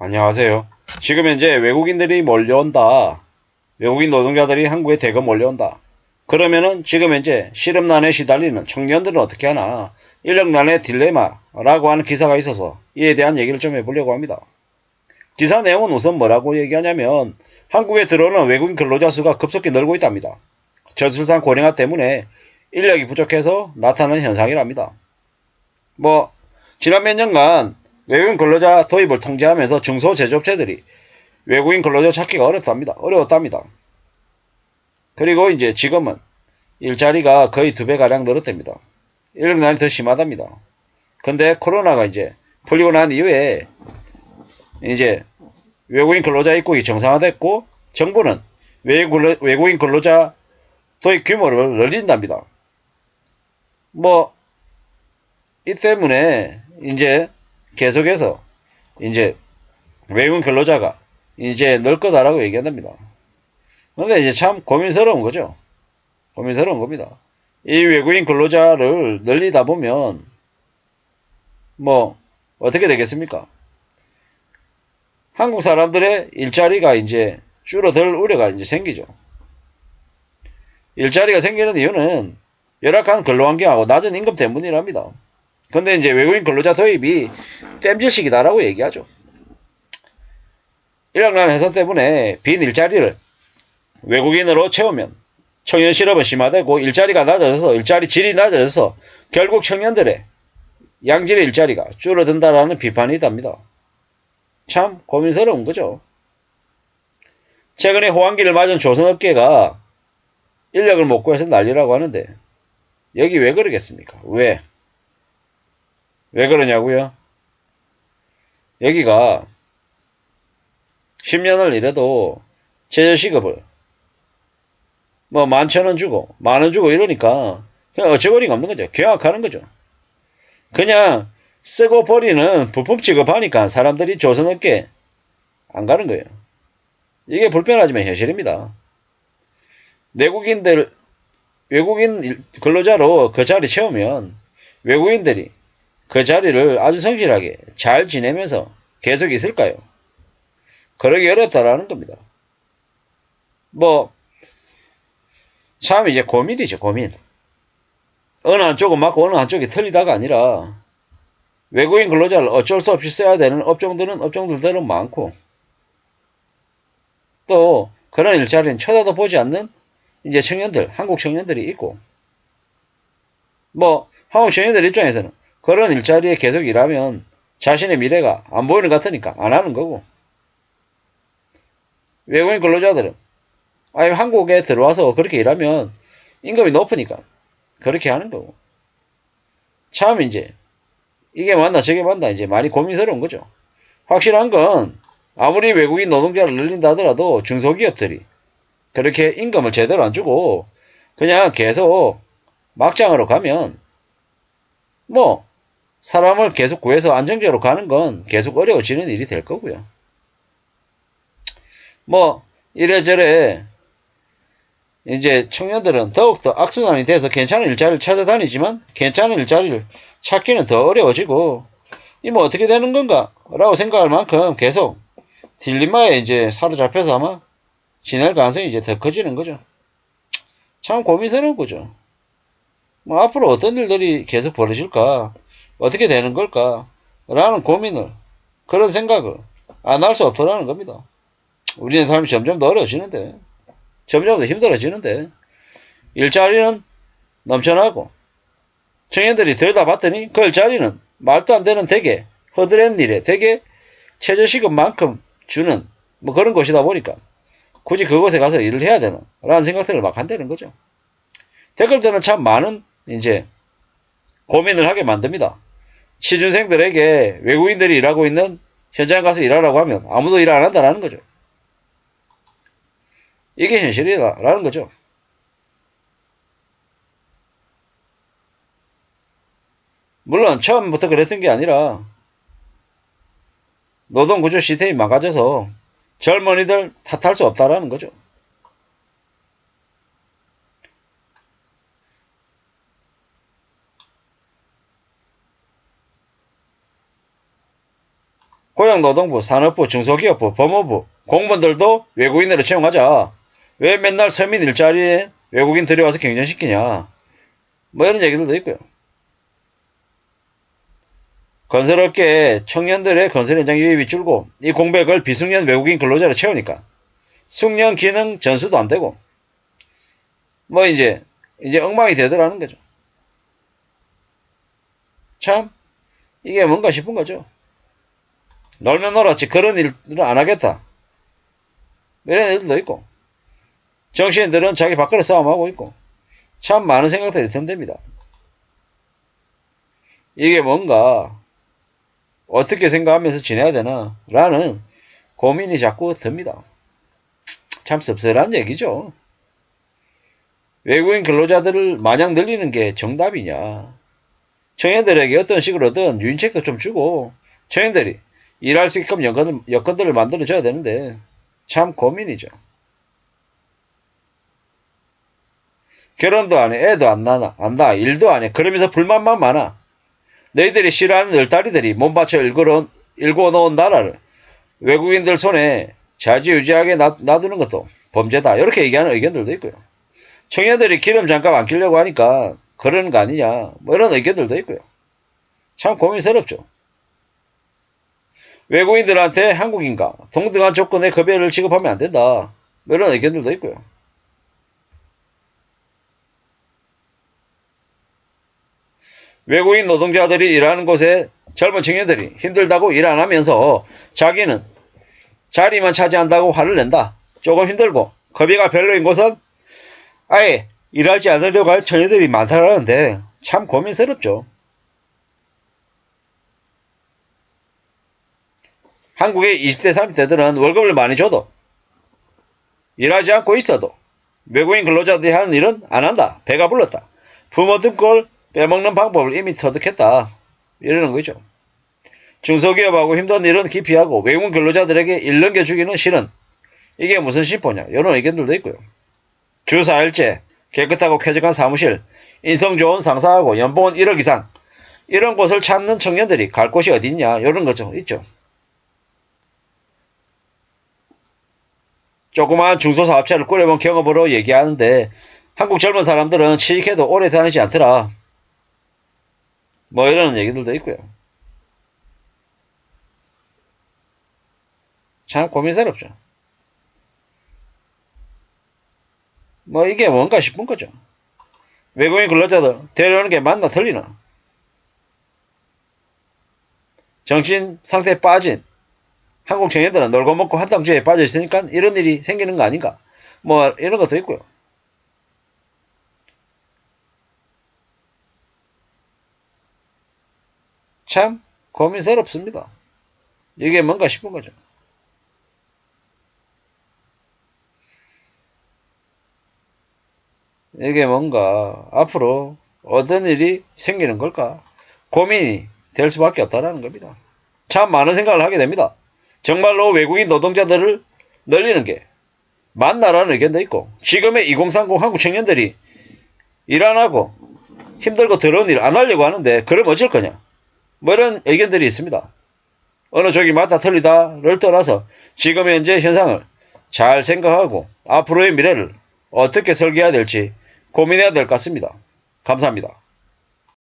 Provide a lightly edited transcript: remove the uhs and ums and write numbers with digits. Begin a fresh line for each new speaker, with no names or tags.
안녕하세요. 지금 현재 외국인들이 몰려온다. 외국인 노동자들이 한국에 대거 몰려온다. 그러면은 지금 현재 실업난에 시달리는 청년들은 어떻게 하나? 인력난의 딜레마라고 하는 기사가 있어서 이에 대한 얘기를 좀 해보려고 합니다. 기사 내용은 우선 뭐라고 얘기하냐면 한국에 들어오는 외국인 근로자 수가 급속히 늘고 있답니다. 저출산 고령화 때문에 인력이 부족해서 나타나는 현상이랍니다. 뭐 지난 몇 년간 외국인 근로자 도입을 통제하면서 중소제조업체들이 외국인 근로자 찾기가 어려웠답니다. 그리고 이제 지금은 일자리가 거의 2배가량 늘었답니다. 인력난이 더 심하답니다. 근데 코로나가 이제 풀리고 난 이후에 이제 외국인 근로자 입국이 정상화됐고 정부는 외국인 근로자 도입 규모를 늘린답니다. 뭐 이 때문에 이제 계속해서 이제 외국인 근로자가 이제 늘 거다라고 얘기한답니다. 근데 이제 참 고민스러운 거죠. 고민스러운 겁니다. 이 외국인 근로자를 늘리다 보면 뭐 어떻게 되겠습니까? 한국 사람들의 일자리가 이제 줄어들 우려가 이제 생기죠. 일자리가 생기는 이유는 열악한 근로환경하고 낮은 임금 때문이랍니다. 근데 이제 외국인 근로자 도입이 땜질식이다라고 얘기하죠. 인력난 해소 때문에 빈 일자리를 외국인으로 채우면 청년 실업은 심화되고 일자리가 낮아져서 일자리 질이 낮아져서 결국 청년들의 양질의 일자리가 줄어든다라는 비판이 있답니다. 참 고민스러운 거죠. 최근에 호황기를 맞은 조선업계가 인력을 못 구해서 난리라고 하는데 여기 왜 그러겠습니까? 왜? 왜 그러냐고요? 여기가 10년을 일해도 최저시급을 뭐 11,000원 주고 만원 주고 이러니까 그냥 어처구니가 없는 거죠. 계약하는 거죠. 그냥 쓰고 버리는 부품 취급하니까 사람들이 조선업계 안 가는 거예요. 이게 불편하지만 현실입니다. 내국인들 외국인 근로자로 그 자리 채우면 외국인들이 그 자리를 아주 성실하게 잘 지내면서 계속 있을까요? 그러기 어렵다라는 겁니다. 뭐 참 이제 고민이죠, 고민. 어느 한쪽은 맞고 어느 한쪽이 틀리다가 아니라 외국인 근로자를 어쩔 수 없이 써야 되는 업종들은 많고 또 그런 일자리는 쳐다도 보지 않는 이제 청년들, 한국 청년들이 있고 뭐 한국 청년들 입장에서는 그런 일자리에 계속 일하면 자신의 미래가 안 보이는 것 같으니까 안 하는 거고 외국인 근로자들은 아니 한국에 들어와서 그렇게 일하면 임금이 높으니까 그렇게 하는 거고 참 이제 이게 맞나 저게 맞나 이제 많이 고민스러운 거죠. 확실한 건 아무리 외국인 노동자를 늘린다 하더라도 중소기업들이 그렇게 임금을 제대로 안 주고 그냥 계속 막장으로 가면 뭐 사람을 계속 구해서 안정적으로 가는 건 계속 어려워지는 일이 될 거고요. 뭐 이래저래 이제 청년들은 더욱더 악순환이 돼서 괜찮은 일자리를 찾아다니지만 괜찮은 일자리를 찾기는 더 어려워지고 이 뭐 어떻게 되는 건가 라고 생각할 만큼 계속 딜레마에 이제 사로잡혀서 아마 지낼 가능성이 이제 더 커지는 거죠. 참 고민스러운 거죠. 뭐 앞으로 어떤 일들이 계속 벌어질까 어떻게 되는 걸까 라는 고민을 그런 생각을 안 할 수 없더라는 겁니다. 우리의 삶이 점점 더 어려워지는데 점점 더 힘들어지는데 일자리는 넘쳐나고 청년들이 들여다 봤더니 그 일자리는 말도 안 되는 되게 허드렛 일에 되게 최저시급만큼 주는 뭐 그런 것이다 보니까 굳이 그곳에 가서 일을 해야 되나 라는 생각들을 막 한다는 거죠. 댓글들은 참 많은 이제 고민을 하게 만듭니다. 취준생들에게 외국인들이 일하고 있는 현장 가서 일하라고 하면 아무도 일 안 한다라는 거죠. 이게 현실이다라는 거죠. 물론 처음부터 그랬던 게 아니라 노동구조 시스템이 망가져서 젊은이들 탓할 수 없다라는 거죠. 고용노동부, 산업부, 중소기업부, 법무부, 공무원들도 외국인으로 채용하자. 왜 맨날 서민 일자리에 외국인 들여와서 경쟁시키냐. 뭐 이런 얘기들도 있고요. 건설업계에 청년들의 건설 현장 유입이 줄고 이 공백을 비숙련 외국인 근로자로 채우니까 숙련 기능 전수도 안 되고 뭐 이제 엉망이 되더라는 거죠. 참 이게 뭔가 싶은 거죠. 놀면 놀았지 그런 일을 안 하겠다. 이런 애들도 있고 정치인들은 자기 밖으로 싸움하고 있고 참 많은 생각들이 듭니다. 이게 뭔가 어떻게 생각하면서 지내야 되나 라는 고민이 자꾸 듭니다. 참 씁쓸한 얘기죠. 외국인 근로자들을 마냥 늘리는 게 정답이냐. 청년들에게 어떤 식으로든 유인책도 좀 주고 청년들이 일할 수 있게끔 여건들을 만들어줘야 되는데 참 고민이죠. 결혼도 안 해, 애도 안 낳아, 일도 안 해. 그러면서 불만만 많아. 너희들이 싫어하는 늘다리들이 몸바쳐 일궈 놓은 나라를 외국인들 손에 좌지우지하게 놔두는 것도 범죄다. 이렇게 얘기하는 의견들도 있고요. 청년들이 기름 장갑 안 끼려고 하니까 그러는 거 아니냐. 뭐 이런 의견들도 있고요. 참 고민스럽죠. 외국인들한테 한국인과 동등한 조건의 급여를 지급하면 안 된다. 뭐 이런 의견들도 있고요. 외국인 노동자들이 일하는 곳에 젊은 청년들이 힘들다고 일 안 하면서 자기는 자리만 차지한다고 화를 낸다. 조금 힘들고 급여가 별로인 곳은 아예 일하지 않으려고 할 청년들이 많다는데 참 고민스럽죠. 한국의 20대 30대들은 월급을 많이 줘도 일하지 않고 있어도 외국인 근로자들이 하는 일은 안 한다. 배가 불렀다. 부모 등골 빼먹는 방법을 이미 터득했다. 이러는 거죠. 중소기업하고 힘든 일은 기피하고 외국인 근로자들에게 일 넘겨주기는 싫은 이게 무슨 심보냐 이런 의견들도 있고요. 주 4일째 깨끗하고 쾌적한 사무실 인성 좋은 상사하고 연봉은 1억 이상 이런 곳을 찾는 청년들이 갈 곳이 어디 있냐 이런 거죠. 있죠. 조그마한 중소사업체를 꾸려본 경험으로 얘기하는데 한국 젊은 사람들은 취직해도 오래 다니지 않더라. 뭐 이런 얘기들도 있고요. 참 고민스럽죠. 뭐 이게 뭔가 싶은 거죠. 외국인 근로자들 데려오는 게 맞나 틀리나. 정신 상태에 빠진 한국 청년들은 놀고 먹고 한탕주의에 빠져 있으니까 이런 일이 생기는 거 아닌가. 뭐 이런 것도 있고요. 참 고민스럽습니다. 이게 뭔가 싶은 거죠. 이게 뭔가 앞으로 어떤 일이 생기는 걸까 고민이 될 수밖에 없다는 겁니다. 참 많은 생각을 하게 됩니다. 정말로 외국인 노동자들을 늘리는 게 맞나라는 의견도 있고 지금의 2030 한국 청년들이 일 안 하고 힘들고 더러운 일 안 하려고 하는데 그럼 어쩔 거냐 뭐 이런 의견들이 있습니다. 어느 쪽이 맞다 틀리다를 떠나서 지금 현재 현상을 잘 생각하고 앞으로의 미래를 어떻게 설계해야 될지 고민해야 될 것 같습니다. 감사합니다.